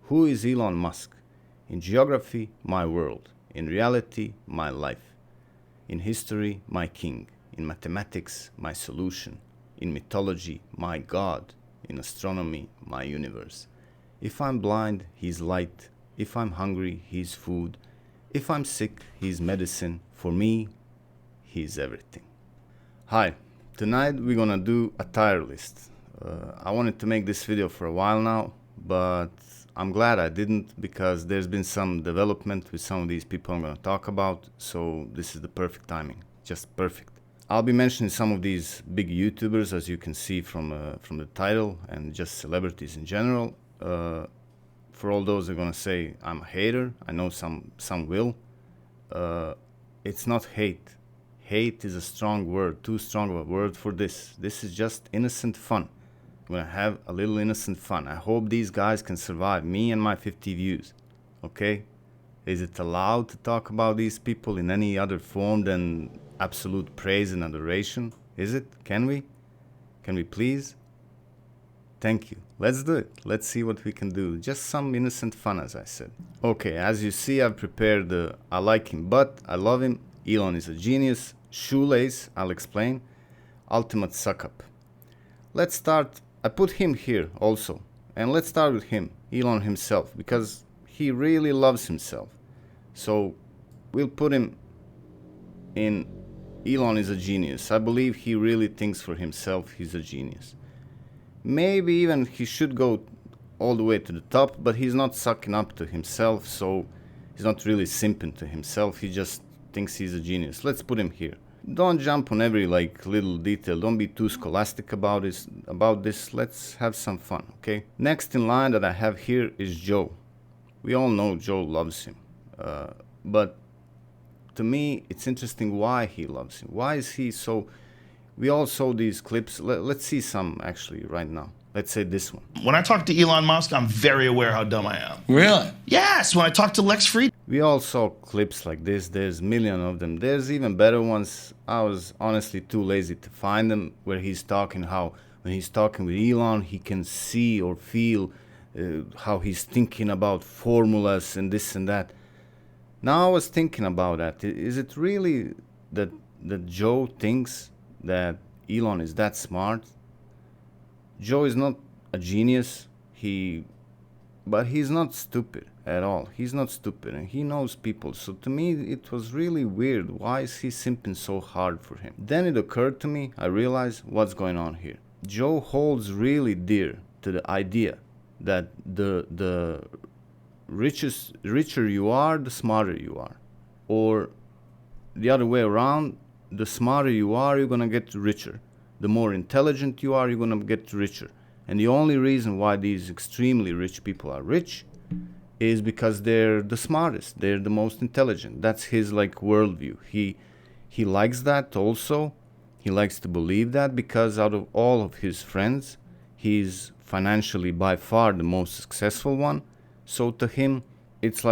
Who is Elon Musk? In geography, my world. In reality, my life. In history, my king. In mathematics, my solution. In mythology, my God. In astronomy, my universe. If I'm blind, he's light. If I'm hungry, he's food. If I'm sick, he's medicine. For me, he's everything. Hi, tonight we're gonna do a tier list. I wanted to make this video for a while now, but I'm glad I didn't because there's been some development with some of these people I'm gonna talk about, so this is the perfect timing, just perfect. I'll be mentioning some of these big YouTubers, as you can see from the title, and just celebrities in general. For all those who are gonna say I'm a hater, I know some will. It's not hate. Hate is a strong word, too strong of a word for this. This is just innocent fun. I'm gonna have a little innocent fun. I hope these guys can survive me and my 50 views. Okay? Is it allowed to talk about these people in any other form than absolute praise and adoration? Is it? Can we? Can we please? Thank you. Let's do it. Let's see what we can do. Just some innocent fun, as I said. Okay, as you see, I've prepared the I like him, but I love him. Elon is a genius. Shoelace, I'll explain. Ultimate suck-up. Let's start. I put him here also. And let's start with him, Elon himself, because he really loves himself. So we'll put him in Elon is a genius. I believe he really thinks for himself. He's a genius. Maybe even he should go all the way to the top, but he's not sucking up to himself, so he's not really simping to himself. He just thinks he's a genius. Let's put him here. Don't jump on every little detail. Don't be too scholastic about this. Let's have some fun, okay? Next in line that I have here is Joe. We all know Joe loves him, but to me it's interesting why he loves him. Why is he so? We all saw these clips. Let's see some actually right now. Let's say this one. When I talk to Elon Musk, I'm very aware how dumb I am. Really? Yes, when I talk to Lex Fridman. We all saw clips like this. There's a million of them. There's even better ones. I was honestly too lazy to find them, where he's talking how when he's talking with Elon, he can see or feel how he's thinking about formulas and this and that. Now I was thinking about that. Is it really that Joe thinks that Elon is that smart? Joe is not a genius, but he's not stupid at all. He's not stupid, and he knows people. So to me, it was really weird. Why is he simping so hard for him? Then it occurred to me, I realized what's going on here. Joe holds really dear to the idea that the richer you are, the smarter you are. Or the other way around, the smarter you are, you're gonna get richer. The more intelligent you are, you're gonna get richer. And the only reason why these extremely rich people are rich is because they're the smartest, they're the most intelligent. That's his worldview. He likes that also. He likes to believe that because out of all of his friends, he's financially by far the most successful one. So to him, it's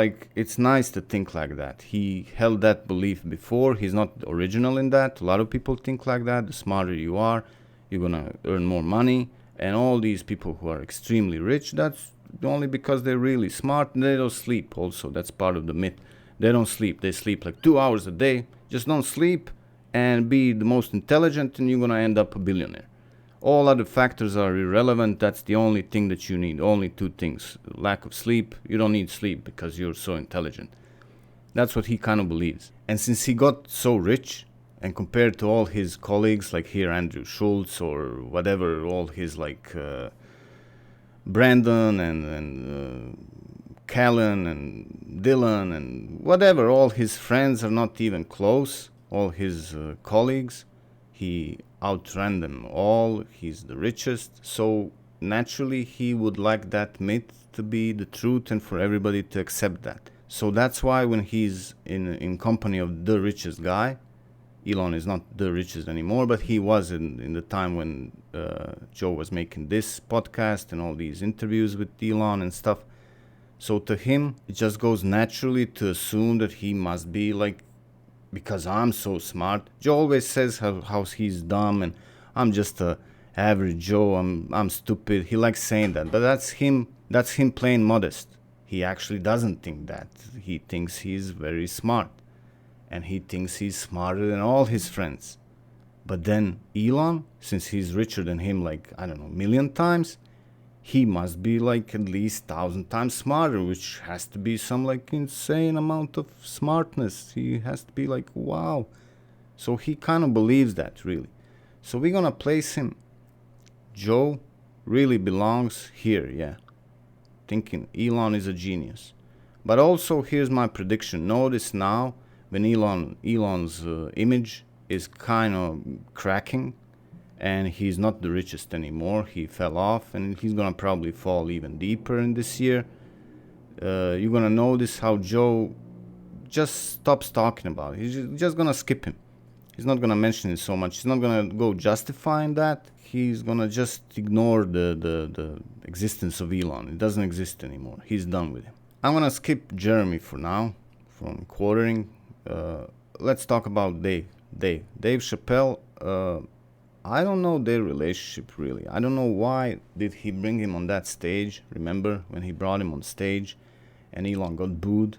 nice to think like that. He held that belief before. He's not original in that. A lot of people think like that. The smarter you are, you're gonna earn more money. And all these people who are extremely rich, that's only because they're really smart and they don't sleep also. That's part of the myth. They don't sleep. They sleep 2 hours a day. Just don't sleep and be the most intelligent and you're gonna end up a billionaire. All other factors are irrelevant. That's the only thing that you need. Only two things. Lack of sleep. You don't need sleep because you're so intelligent. That's what he kind of believes. And since he got so rich, and compared to all his colleagues, like here Andrew Schultz or whatever, all his Brandon and Callan and Dylan and whatever, all his friends are not even close. All his colleagues, he outran them all. He's the richest, so naturally he would like that myth to be the truth and for everybody to accept that. So that's why when he's in company of the richest guy, Elon is not the richest anymore, but he was in the time when Joe was making this podcast and all these interviews with Elon and stuff. So to him, it just goes naturally to assume that he must be because I'm so smart. Joe always says how he's dumb and I'm just a average Joe. I'm stupid. He likes saying that, but that's him playing modest. He actually doesn't think that. He thinks he's very smart. And he thinks he's smarter than all his friends. But then Elon, since he's richer than him like, I don't know, 1,000,000 times, he must be like at least 1,000 times smarter, which has to be some like insane amount of smartness. He has to be like, wow. So he kind of believes that, really. So we're gonna place him. Joe really belongs here, yeah. Thinking Elon is a genius. But also, here's my prediction. Notice now, when Elon's image is kind of cracking, and he's not the richest anymore. He fell off, and he's gonna probably fall even deeper in this year. You're gonna notice how Joe just stops talking about it. He's just gonna skip him. He's not gonna mention it so much. He's not gonna go justifying that. He's gonna just ignore the existence of Elon. It doesn't exist anymore. He's done with him. I'm gonna skip Jeremy for now from quartering. Let's talk about Dave Chappelle. I don't know their relationship really. I don't know why did he bring him on that stage. Remember when he brought him on stage and Elon got booed?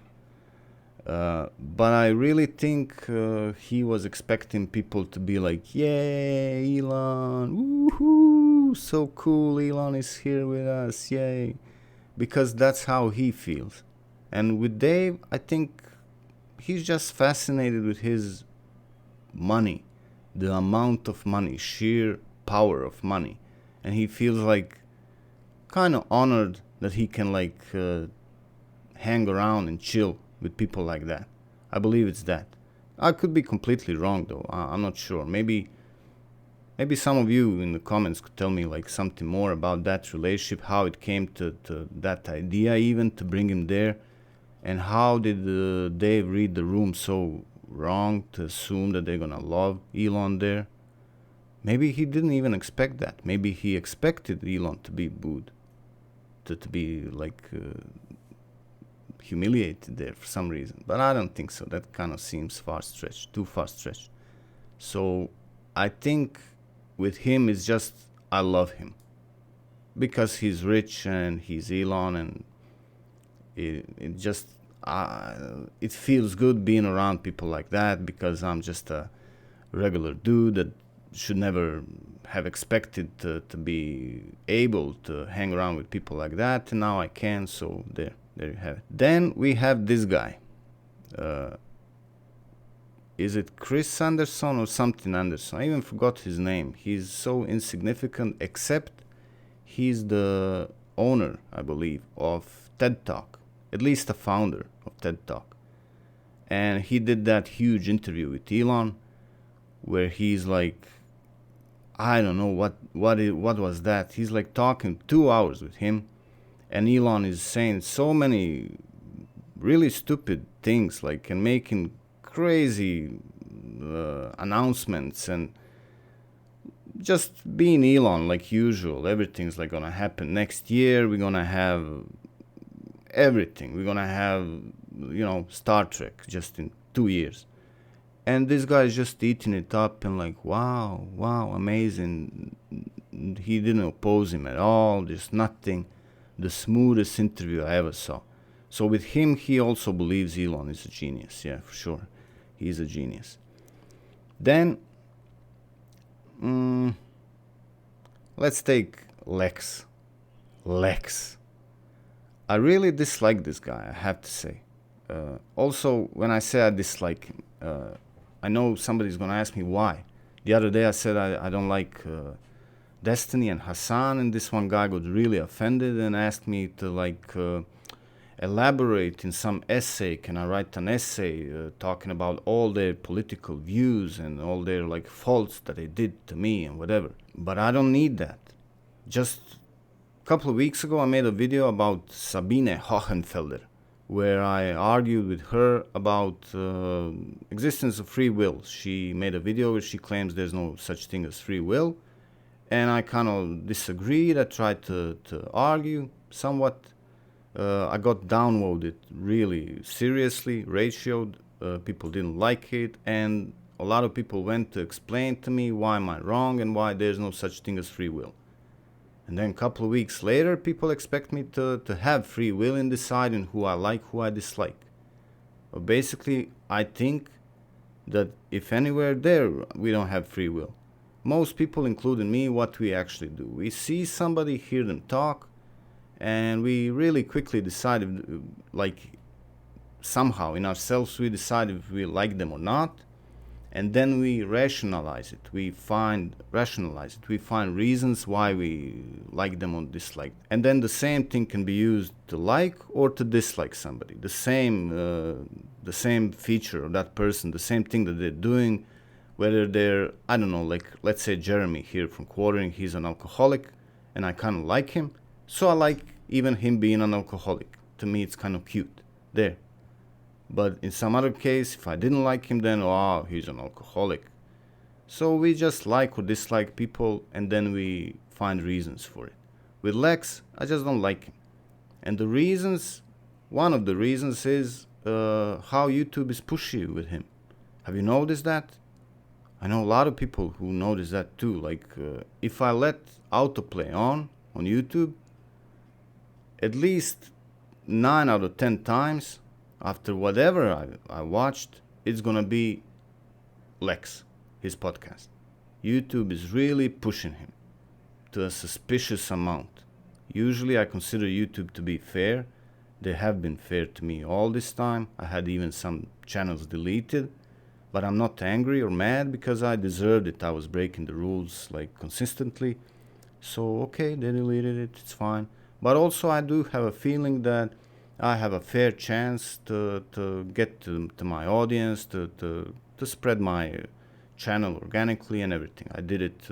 But I really think he was expecting people to be like, yay, Elon, woohoo, so cool, Elon is here with us, yay. Because that's how he feels. And with Dave, I think he's just fascinated with his money, the amount of money, sheer power of money. And he feels like kind of honored that he can like hang around and chill with people like that. I believe it's that. I could be completely wrong though. I'm not sure. Maybe some of you in the comments could tell me like something more about that relationship, how it came to that idea even to bring him there, and how did Dave read the room so wrong to assume that they're gonna love Elon there. Maybe he didn't even expect that. Maybe he expected Elon to be booed, to be like humiliated there for some reason. But I don't think so. That kind of seems too far stretched. So I think with him it's just I love him because he's rich and he's Elon, and it just it feels good being around people like that, because I'm just a regular dude that should never have expected to be able to hang around with people like that, and now I can. So there you have it. Then we have this guy. Is it Chris Anderson or something Anderson? I even forgot his name. He's so insignificant, except he's the owner, I believe, of TED Talk. At least the founder of TED Talk. And he did that huge interview with Elon where he's like, I don't know what was that. He's like talking 2 hours with him, and Elon is saying so many really stupid things, like, and making crazy announcements, and just being Elon like usual. Everything's like gonna happen next year. We're gonna have everything. We're gonna have, Star Trek just in 2 years. And this guy is just eating it up and like, wow, amazing. He didn't oppose him at all. There's nothing. The smoothest interview I ever saw. So with him, he also believes Elon is a genius. Yeah, for sure. He's a genius. Then, let's take Lex. I really dislike this guy, I have to say. Also, when I say I dislike him, I know somebody's going to ask me why. The other day I said I don't like Destiny and Hassan, and this one guy got really offended and asked me to elaborate in some essay. Can I write an essay talking about all their political views and all their faults that they did to me and whatever? But I don't need that. Just a couple of weeks ago I made a video about Sabine Hohenfelder, where I argued with her about existence of free will. She made a video where she claims there's no such thing as free will, and I kind of disagreed. I tried to argue somewhat. I got downvoted really seriously, ratioed. People didn't like it, and a lot of people went to explain to me why am I wrong and why there's no such thing as free will. And then a couple of weeks later, people expect me to have free will in deciding who I like, who I dislike. But basically, I think that if anywhere there, we don't have free will. Most people, including me, what we actually do. We see somebody, hear them talk, and we really quickly decide, like, somehow in ourselves, we decide if we like them or not. And then we rationalize it. We find reasons why we like them or dislike. And then the same thing can be used to like or to dislike somebody. The same feature of that person, the same thing that they're doing, whether they're, I don't know, like let's say Jeremy here from Quartering, he's an alcoholic, and I kind of like him. So I like even him being an alcoholic. To me, it's kind of cute. There. But in some other case, if I didn't like him, then, oh, he's an alcoholic. So we just like or dislike people, and then we find reasons for it. With Lex, I just don't like him. And the reasons, one of the reasons is how YouTube is pushy with him. Have you noticed that? I know a lot of people who notice that too. Like, if I let autoplay on YouTube, at least 9 out of 10 times, after whatever I watched, it's gonna be Lex, his podcast. YouTube is really pushing him to a suspicious amount. Usually I consider YouTube to be fair. They have been fair to me all this time. I had even some channels deleted, but I'm not angry or mad because I deserved it. I was breaking the rules like consistently. So okay, they deleted it, it's fine. But also I do have a feeling that I have a fair chance to get to my audience, to spread my channel organically and everything. I did it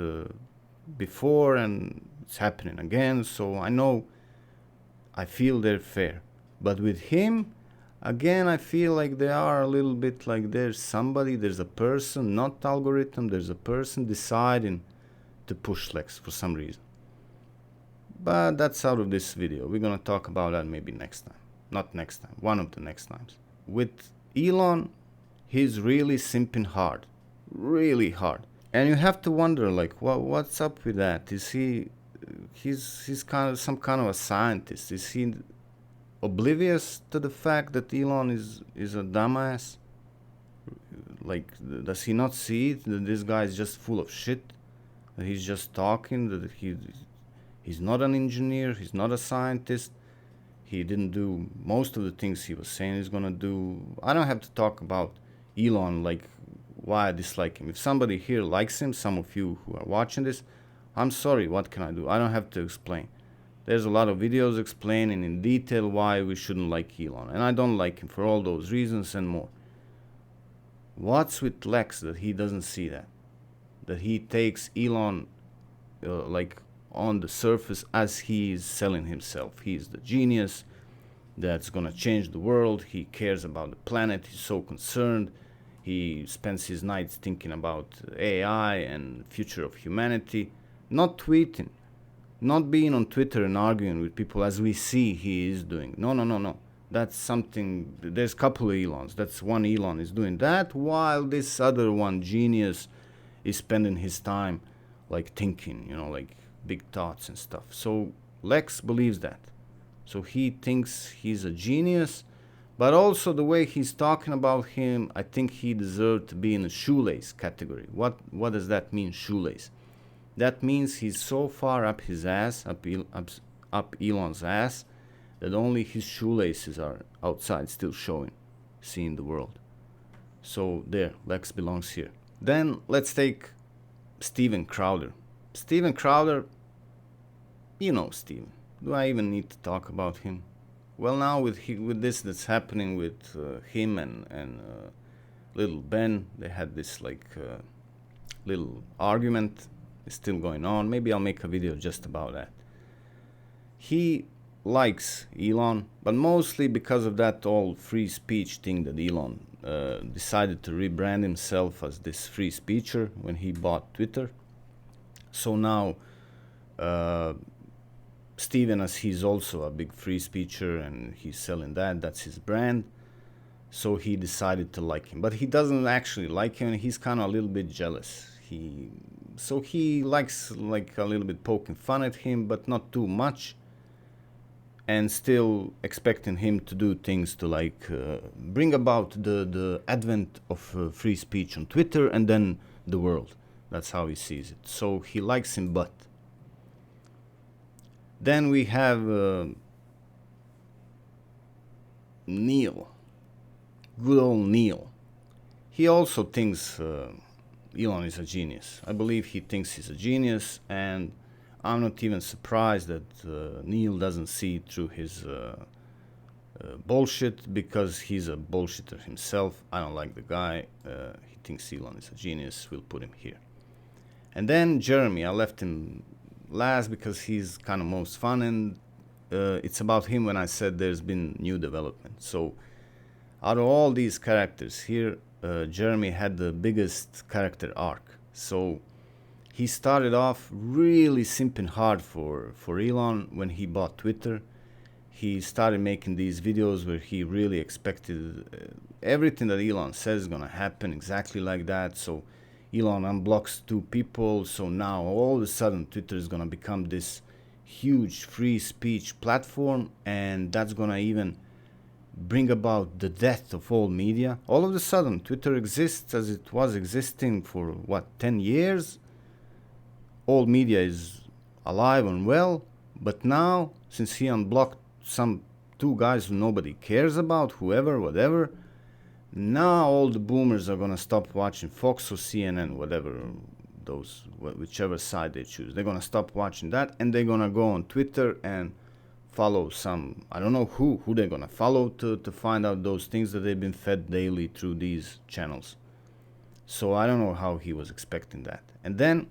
before and it's happening again, so I feel they're fair. But with him, again, I feel like they are a little bit like there's a person, not algorithm, there's a person deciding to push Lex for some reason. But that's out of this video. We're gonna talk about that maybe next time. Not next time, one of the next times. With Elon, he's really simping hard. Really hard. And you have to wonder, like, what's up with that? Is he's kind of some kind of a scientist? Is he oblivious to the fact that Elon is a dumbass? Like, does he not see it? That this guy is just full of shit? That he's just talking? That he's not an engineer? He's not a scientist? He didn't do most of the things he was saying he's gonna do. I don't have to talk about Elon, like why I dislike him. If somebody here likes him, some of you who are watching this, I'm sorry, what can I do? I don't have to explain. There's a lot of videos explaining in detail why we shouldn't like Elon. And I don't like him for all those reasons and more. What's with Lex that he doesn't see that? That he takes Elon like on the surface as he is selling himself. He is the genius that's gonna change the world. He cares about the planet. He's so concerned. He spends his nights thinking about AI and future of humanity. Not tweeting, not being on Twitter and arguing with people as we see he is doing. No. That's something. There's a couple of Elons. That's one Elon is doing that, while this other one genius is spending his time like thinking, like big thoughts and stuff. So Lex believes that. So he thinks he's a genius, but also the way he's talking about him, I think he deserved to be in a shoelace category. What does that mean, shoelace? That means he's so far up his ass, up Elon's ass, that only his shoelaces are outside still showing, seeing the world. So there, Lex belongs here. Then let's take Steven Crowder. Steven Crowder, you know Steven. Do I even need to talk about him? Well, now with this that's happening with him and little Ben, they had this little argument. It's still going on. Maybe I'll make a video just about that. He likes Elon, but mostly because of that all free speech thing that Elon decided to rebrand himself as this free speecher when he bought Twitter. So now Steven, as he's also a big free speecher and he's selling that's his brand, so he decided to like him. But he doesn't actually like him, and he's kind of a little bit jealous. So he likes like a little bit poking fun at him, but not too much, and still expecting him to do things to like bring about the advent of free speech on Twitter and then the world. That's how he sees it. So he likes him, but then we have Neil, good old Neil. He also thinks Elon is a genius. I believe he thinks he's a genius, and I'm not even surprised that Neil doesn't see through his bullshit, because he's a bullshitter himself. I don't like the guy. He thinks Elon is a genius. We'll put him here. And then Jeremy, I left him last because he's kind of most fun, and it's about him when I said there's been new development. So out of all these characters here, Jeremy had the biggest character arc. So he started off really simping hard for Elon when he bought Twitter. He started making these videos where he really expected everything that Elon says is gonna happen exactly like that. So Elon unblocks 2 people, so now all of a sudden Twitter is gonna become this huge free speech platform, and that's gonna even bring about the death of all media. All of a sudden Twitter exists as it was existing for what, 10 years? All media is alive and well, but now, since he unblocked some 2 guys who nobody cares about, whoever, whatever, now all the boomers are gonna stop watching Fox or CNN, whatever, those, whichever side they choose. They're gonna stop watching that, and they're gonna go on Twitter and follow some, I don't know who they're gonna follow to find out those things that they've been fed daily through these channels. So I don't know how he was expecting that. And then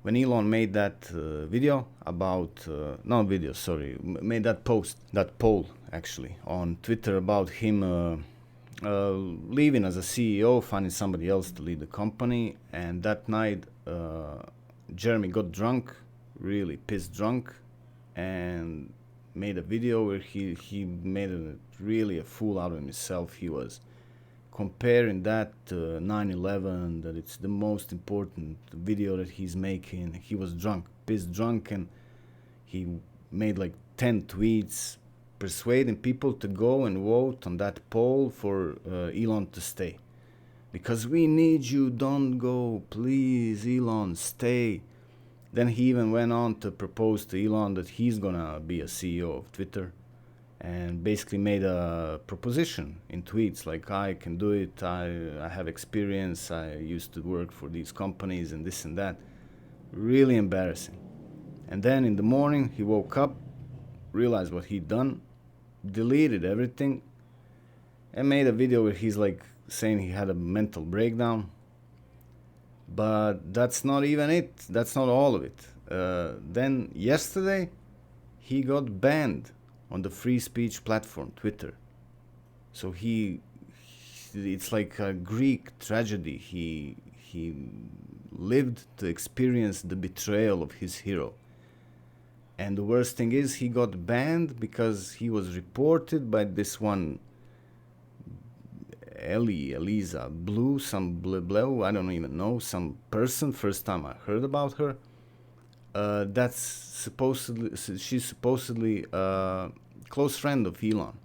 when Elon made that video about, made that post, that poll actually on Twitter about him leaving as a CEO, finding somebody else to lead the company. And that night, Jeremy got drunk, really pissed drunk, and made a video where he made really a fool out of himself. He was comparing that to 9/11, that it's the most important video that he's making. He was drunk, pissed drunk, and he made like 10 tweets persuading people to go and vote on that poll for Elon to stay. Because we need you, don't go, please, Elon, stay. Then he even went on to propose to Elon that he's gonna be a CEO of Twitter, and basically made a proposition in tweets like, I can do it, I have experience, I used to work for these companies and this and that. Really embarrassing. And then in the morning he woke up, realized what he'd done, deleted everything, and made a video where he's like saying he had a mental breakdown. But that's not even it. That's not all of it. Then yesterday, he got banned on the free speech platform, Twitter. So it's like a Greek tragedy. He lived to experience the betrayal of his hero. And the worst thing is, he got banned because he was reported by this one Eliza Blue, some Blue, I don't even know, some person, first time I heard about her. She's supposedly a close friend of Elon.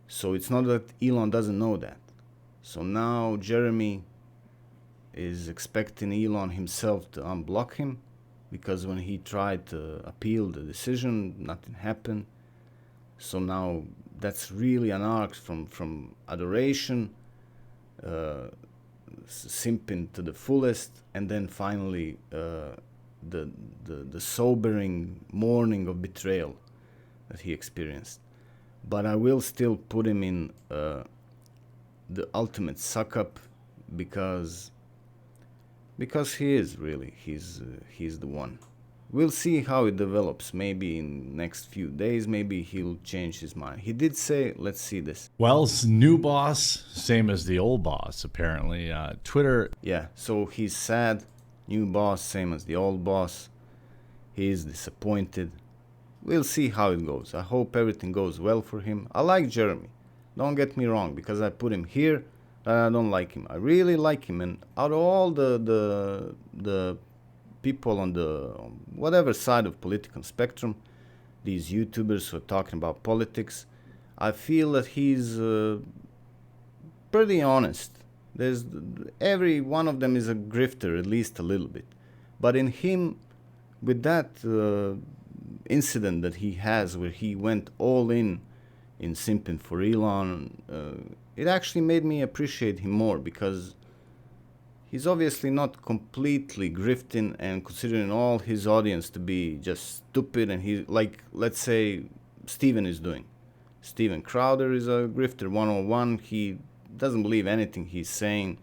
So it's not that Elon doesn't know that. So now Jeremy is expecting Elon himself to unblock him, because when he tried to appeal the decision, nothing happened. So now that's really an arc from adoration, simping to the fullest, and then finally the sobering mourning of betrayal that he experienced. But I will still put him in the ultimate suck up, because he is really, he's the one. We'll see how it develops. Maybe in next few days, maybe he'll change his mind. He did say, let's see this. Well, new boss, same as the old boss, apparently. Twitter. Yeah, so he's sad. New boss, same as the old boss. He's disappointed. We'll see how it goes. I hope everything goes well for him. I like Jeremy. Don't get me wrong, because I put him here, I don't like him. I really like him. And out of all the people on the whatever side of political spectrum, these YouTubers who are talking about politics, I feel that he's pretty honest. There's every one of them is a grifter, at least a little bit. But in him, with that incident that he has where he went all in simping for Elon, it actually made me appreciate him more, because he's obviously not completely grifting and considering all his audience to be just stupid, and he, like, let's say Steven is doing. Steven Crowder is a grifter 101. He doesn't believe anything he's saying.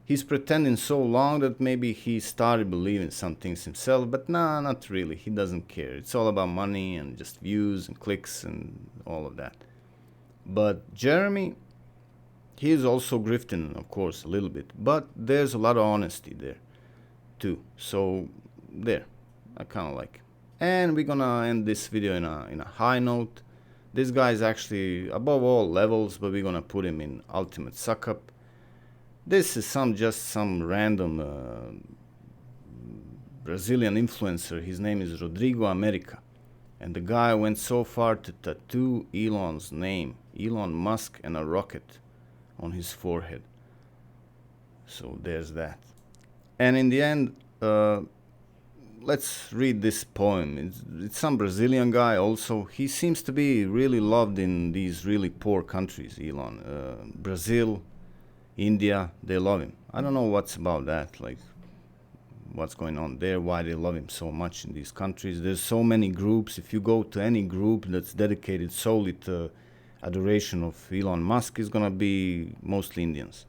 He's pretending so long that maybe he started believing some things himself, but nah, not really. He doesn't care. It's all about money and just views and clicks and all of that. But Jeremy, he is also grifting, of course, a little bit, but there's a lot of honesty there too. So there, I kind of like him. And we're gonna end this video in a high note. This guy is actually above all levels, but we're gonna put him in ultimate suck up. This is just some random Brazilian influencer. His name is Rodrigo America, and the guy went so far to tattoo Elon's name, Elon Musk, and a rocket on his forehead. So there's that. And in the end, let's read this poem. It's some Brazilian guy also. He seems to be really loved in these really poor countries, Elon. Brazil, India, they love him. I don't know what's about that, like what's going on there, why they love him so much in these countries. There's so many groups. If you go to any group that's dedicated solely to adoration of Elon Musk, is gonna be mostly Indians.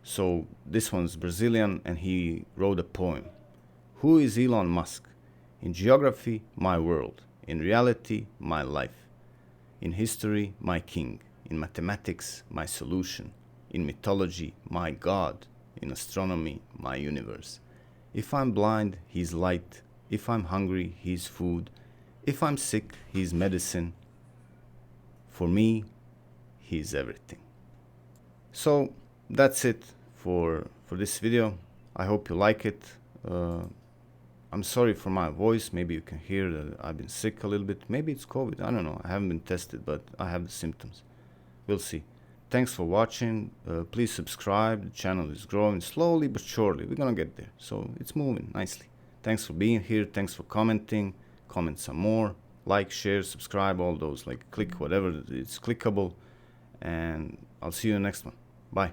So this one's Brazilian, and he wrote a poem. Who is Elon Musk? In geography, my world. In reality, my life. In history, my king. In mathematics, my solution. In mythology, my God. In astronomy, my universe. If I'm blind, he's light. If I'm hungry, he's food. If I'm sick, he's medicine. For me, he's everything. So that's it for this video. I hope you like it. I'm sorry for my voice. Maybe you can hear that I've been sick a little bit. Maybe it's COVID. I don't know. I haven't been tested, but I have the symptoms. We'll see. Thanks for watching. Please subscribe. The channel is growing slowly but surely. We're gonna get there. So it's moving nicely. Thanks for being here. Thanks for commenting. Comment some more. Like, share, subscribe, all those. Like, click whatever it's clickable. And I'll see you in the next one. Bye.